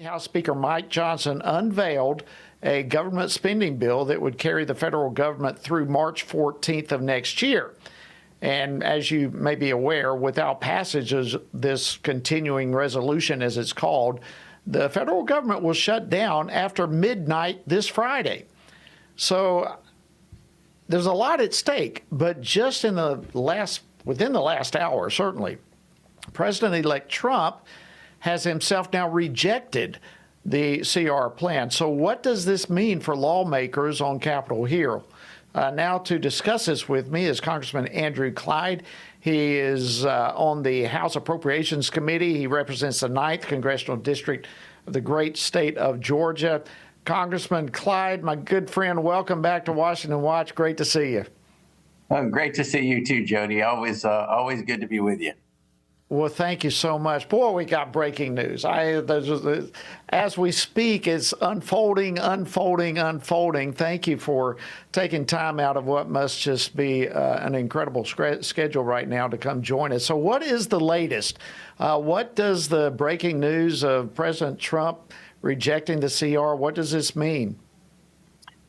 House Speaker Mike Johnson unveiled a government spending bill that would carry the federal government through March 14th of next year. And as you may be aware, without passage of this continuing resolution, as it's called, the federal government will shut down after midnight this Friday. So there's a lot at stake, but just within the last hour, certainly, President-elect Trump has himself now rejected the CR plan. So what does this mean for lawmakers on Capitol Hill? Now to discuss this with me is Congressman Andrew Clyde. He is on the House Appropriations Committee. He represents the 9th Congressional District of the great state of Georgia. Congressman Clyde, my good friend, welcome back to Washington Watch. Great to see you. Great to see you too, Jody. Always good to be with you. Well, thank you so much. Boy, we got breaking news. As we speak, it's unfolding. Thank you for taking time out of what must just be an incredible schedule right now to come join us. So what is the latest? What does the breaking news of President Trump rejecting the CR, what does this mean?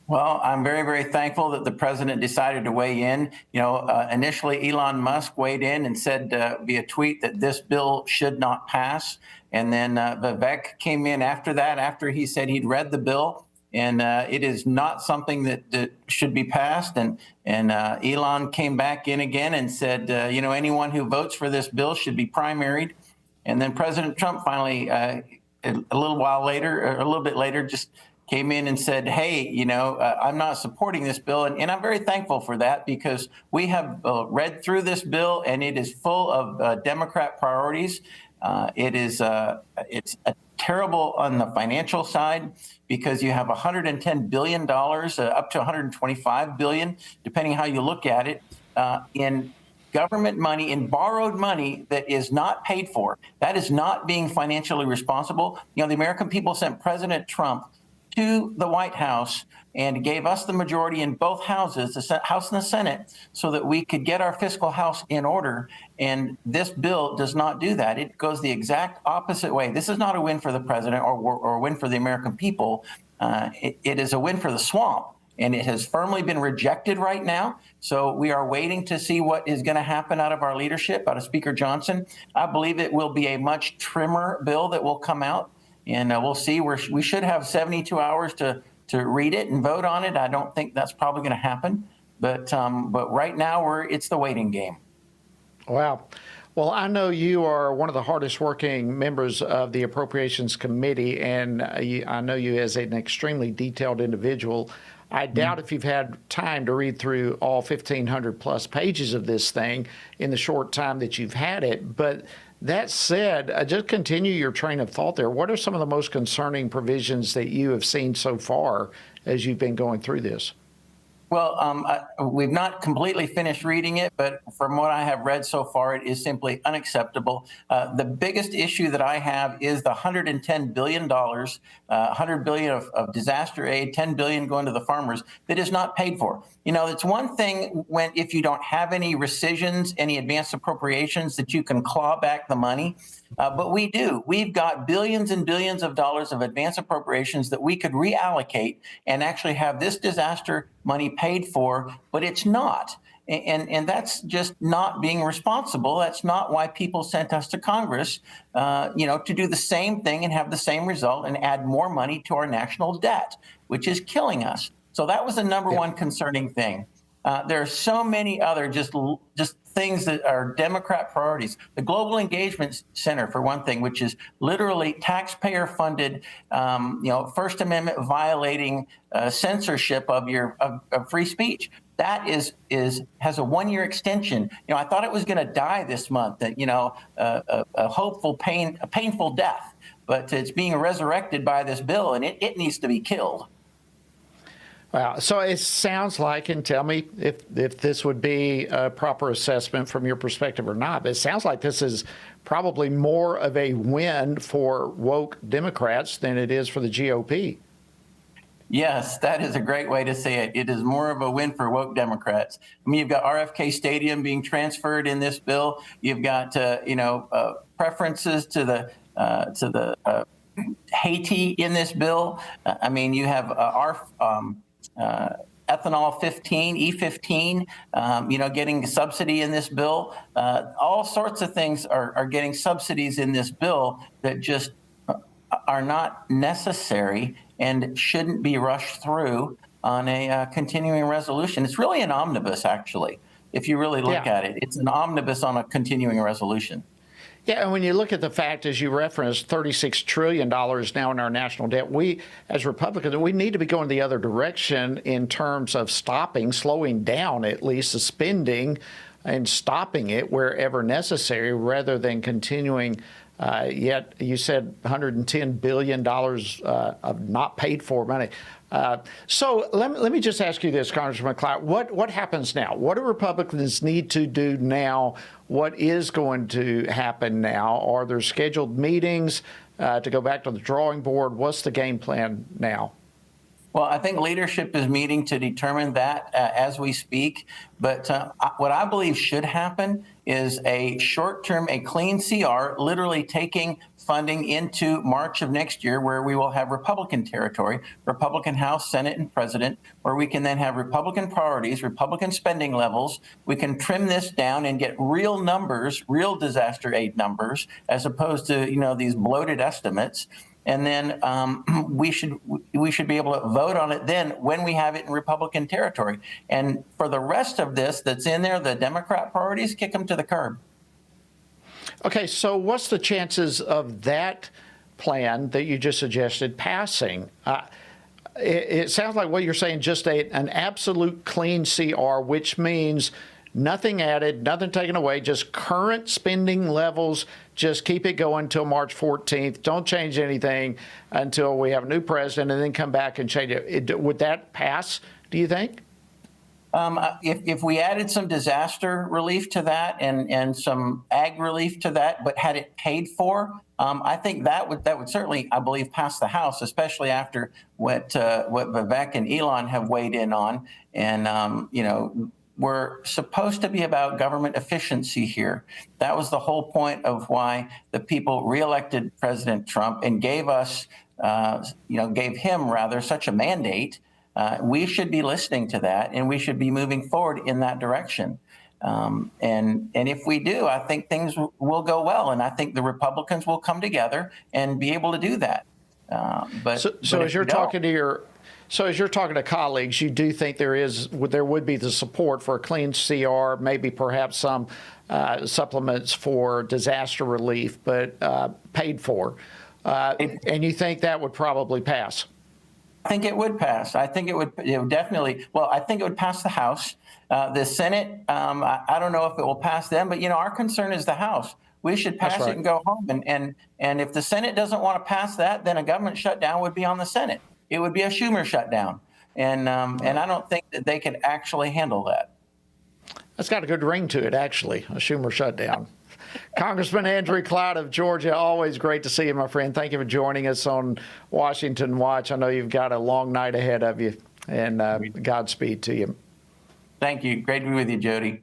Well, I'm very, very thankful that the president decided to weigh in. Initially, Elon Musk weighed in and said via tweet that this bill should not pass. And then Vivek came in after that, after he said he'd read the bill. And it is not something that should be passed. And Elon came back in again and said, anyone who votes for this bill should be primaried. And then President Trump finally, a little bit later, just came in and said, hey, I'm not supporting this bill. And I'm very thankful for that, because we have read through this bill and it is full of Democrat priorities. It's terrible on the financial side, because you have $110 billion, up to $125 billion, depending how you look at it, in government money, in borrowed money that is not paid for. That is not being financially responsible. The American people sent President Trump to the White House and gave us the majority in both houses, the House and the Senate, so that we could get our fiscal house in order. And this bill does not do that. It goes the exact opposite way. This is not a win for the president or a win for the American people. It is a win for the swamp. And it has firmly been rejected right now. So we are waiting to see what is going to happen out of our leadership, out of Speaker Johnson. I believe it will be a much trimmer bill that will come out. And we'll see. We should have 72 hours to read it and vote on it. I don't think that's probably going to happen. But right now, it's the waiting game. Wow. Well, I know you are one of the hardest working members of the Appropriations Committee, and I know you as an extremely detailed individual. I doubt if you've had time to read through all 1,500 plus pages of this thing in the short time that you've had it. But that said, just continue your train of thought there. What are some of the most concerning provisions that you have seen so far as you've been going through this? Well, we've not completely finished reading it, but from what I have read so far, it is simply unacceptable. The biggest issue that I have is the $110 billion, $100 billion of disaster aid, $10 billion going to the farmers that is not paid for. It's one thing if you don't have any rescissions, any advanced appropriations, that you can claw back the money. But we do. We've got billions and billions of dollars of advance appropriations that we could reallocate and actually have this disaster money paid for, but it's not. And that's just not being responsible. That's not why people sent us to Congress, to do the same thing and have the same result and add more money to our national debt, which is killing us. So that was the number one concerning thing. There are so many other just things that are Democrat priorities. The Global Engagement Center, for one thing, which is literally taxpayer-funded, First Amendment violating censorship of free speech. That has a 1-year extension. I thought it was going to die this month. That a painful death, but it's being resurrected by this bill, and it needs to be killed. Wow. So it sounds like, and tell me if this would be a proper assessment from your perspective or not, but it sounds like this is probably more of a win for woke Democrats than it is for the GOP. Yes, that is a great way to say it. It is more of a win for woke Democrats. I mean, you've got RFK Stadium being transferred in this bill. You've got, preferences to the Haiti in this bill. I mean, you have our ethanol 15, E15, getting subsidy in this bill. All sorts of things are getting subsidies in this bill that just are not necessary and shouldn't be rushed through on a continuing resolution. It's really an omnibus, actually. If you really look at it, it's an omnibus on a continuing resolution. Yeah, and when you look at the fact, as you referenced, $36 trillion now in our national debt, we, as Republicans, we need to be going the other direction in terms of slowing down at least the spending and stopping it wherever necessary rather than continuing. Yet you said $110 billion of not paid for money. So let me just ask you this, Congressman Clyde. What happens now? What do Republicans need to do now? What is going to happen now? Are there scheduled meetings to go back to the drawing board? What's the game plan now? Well, I think leadership is meeting to determine that as we speak. But what I believe should happen is a short-term, a clean CR, literally taking funding into March of next year, where we will have Republican territory, Republican House, Senate, and President, where we can then have Republican priorities, Republican spending levels. We can trim this down and get real numbers, real disaster aid numbers, as opposed to these bloated estimates. And then we should be able to vote on it then when we have it in Republican territory. And for the rest of this that's in there, the Democrat priorities, kick them to the curb. Okay, so what's the chances of that plan that you just suggested passing? It sounds like what you're saying, just an absolute clean CR, which means nothing added, nothing taken away, just current spending levels. Just keep it going until March 14th. Don't change anything until we have a new president, and then come back and change it. Would that pass, do you think? If we added some disaster relief to that and some ag relief to that, but had it paid for, I think that would certainly, I believe, pass the House, especially after what Vivek and Elon have weighed in on. And we're supposed to be about government efficiency here. That was the whole point of why the people reelected President Trump and gave him such a mandate. We should be listening to that, and we should be moving forward in that direction. And if we do, I think things will go well, and I think the Republicans will come together and be able to do that. So as you're talking to colleagues, you do think there would be the support for a clean CR, maybe perhaps some supplements for disaster relief, but paid for, and you think that would probably pass? I think it would pass. I think it would definitely. Well, I think it would pass the House. The Senate, I don't know if it will pass them, but our concern is the House. We should pass it and go home. And if the Senate doesn't want to pass that, then a government shutdown would be on the Senate. It would be a Schumer shutdown, and I don't think that they could actually handle that. That's got a good ring to it, actually, a Schumer shutdown. Congressman Andrew Clyde of Georgia, always great to see you, my friend. Thank you for joining us on Washington Watch. I know you've got a long night ahead of you, and Godspeed to you. Thank you. Great to be with you, Jody.